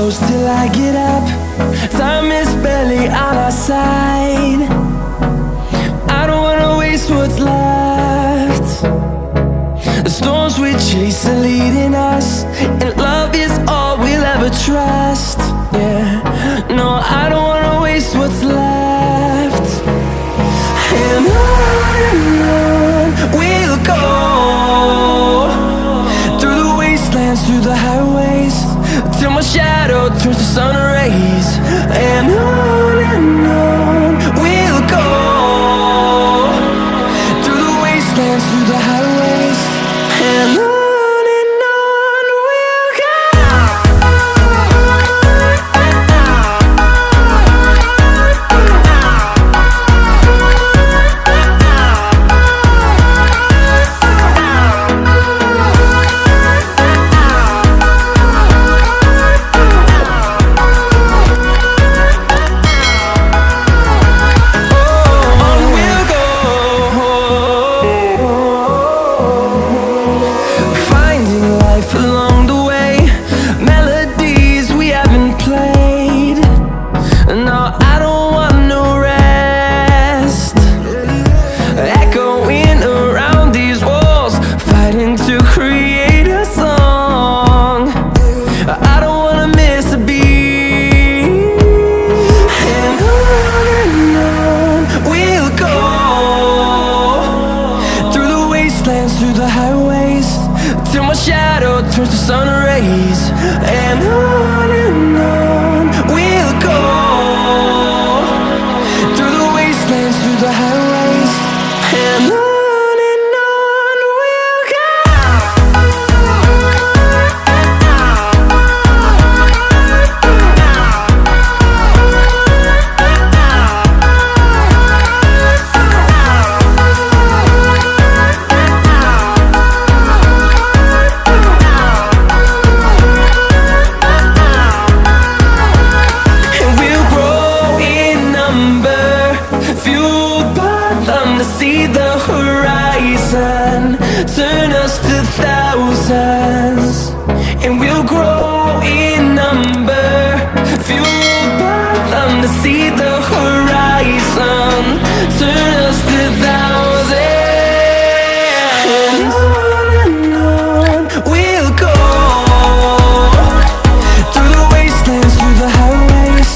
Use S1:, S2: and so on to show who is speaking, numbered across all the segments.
S1: close till I get up. Time is barely on our side. I don't wanna waste what's left. The storms we chase are leading us, and love is all we'll ever trust. Yeah, no, I don't wanna waste what's left. And on we'll go, through the wastelands, through the highways, till my shadow turns to sun rays. And on we'll go, through the wastelands, through the highways, and on. Through the highways, till my shadow turns to sun rays. And on we'll go, through the wastelands, through the highways, and on. See the horizon turn us to thousands, and we'll grow in number, fueled by them. To see the horizon turn us to thousands, and on we'll go, through the wastelands, through the highways,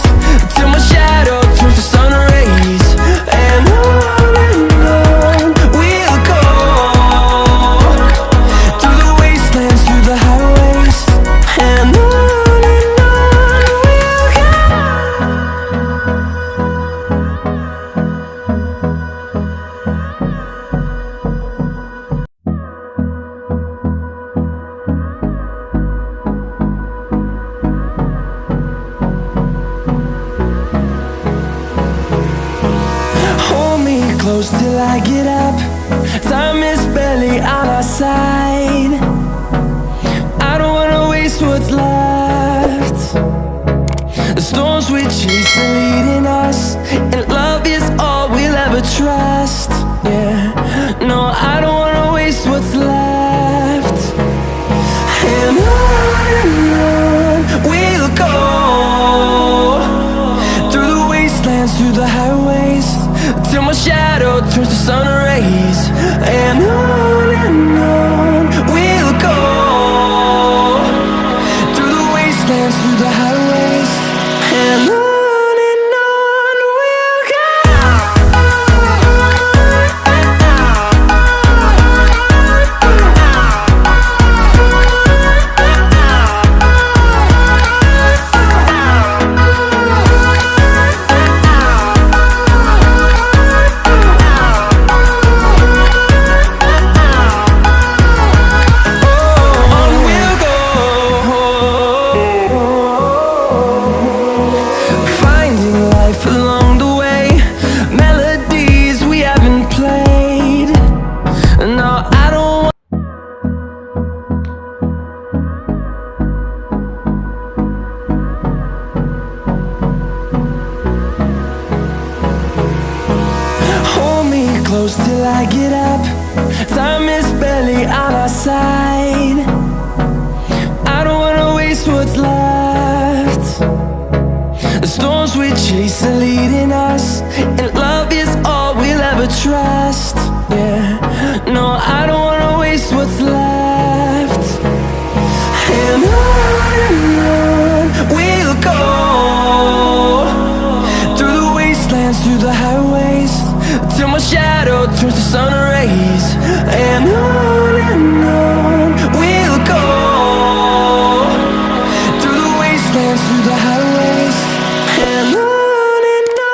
S1: till my shadow turns to sun rays. And on close till I get up. Time is barely on our side. I don't wanna waste what's left. The storms we chase are leading us, and love is all we'll ever trust. Yeah, no, I don't wanna waste what's left. And on we'll go, through the wastelands, through the highways, till my shadow turns to sun rays. And on we'll go, through the wastelands, through the highways, and on. close till I get up. Time is barely on our side. I don't wanna waste what's left. storms we chase are leading us, and love is all we'll ever trust. Yeah, no, I don't wanna waste what's left. And on we'll go, through the wastelands, through the highways, till my shadow turns to sun rays. And on we'll go, through the wastelands, through the highways, and on we'll go.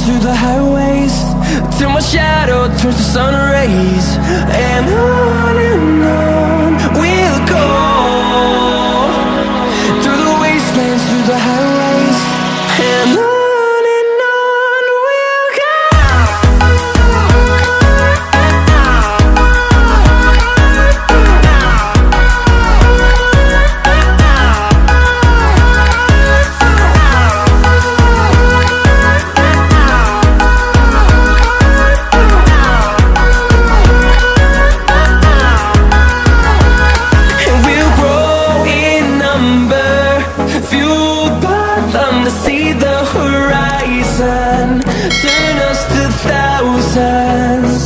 S1: Through the highways, till my shadow turns to sun rays. And on we'll go, through the wastelands, through the highways, and on we'll go. See the horizon, turn us to thousands,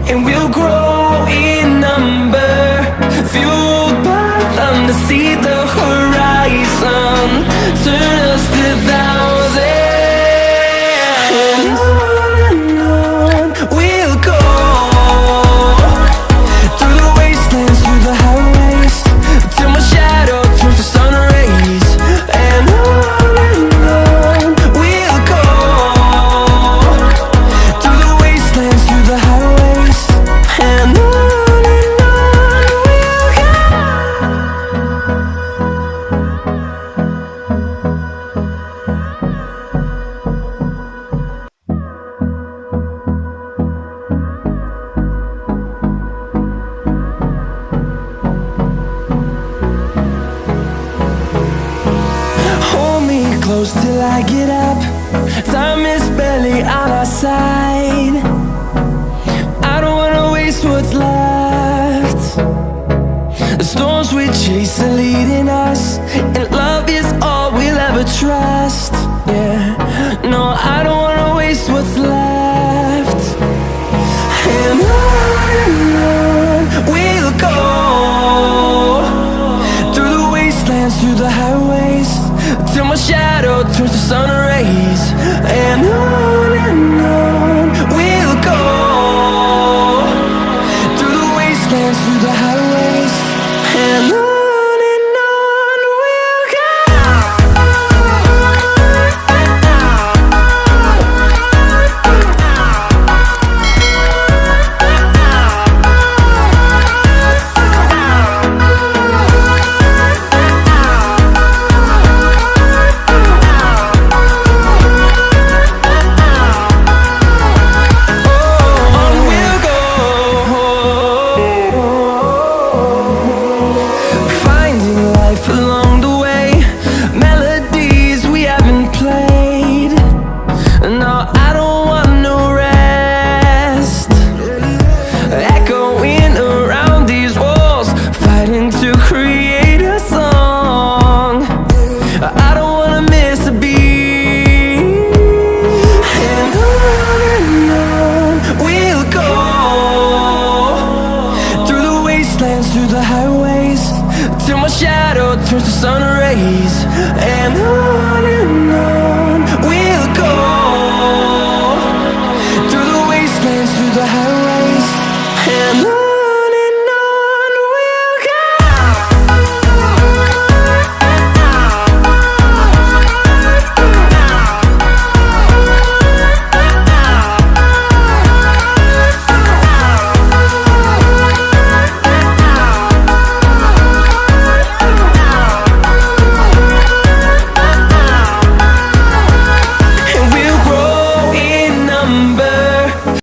S1: and we'll grow in number, fueled by them. To see the horizon, turn us to thousands, and on we'll go, through the wastelands, through the highways, till my shadow turns to sun rays. And on close till I get up. Time is barely on our side. I don't wanna waste what's left. The storms we chase are leading us, and love is all we'll ever trust. Yeah, no, I don't wanna waste what's left. And on we'll go, through the wastelands, through the highways, till my shadow turns to sun rays. And on we'll go, through the wastelands, through the highways, and on. Through the highways, till my shadow turns to sun rays. And on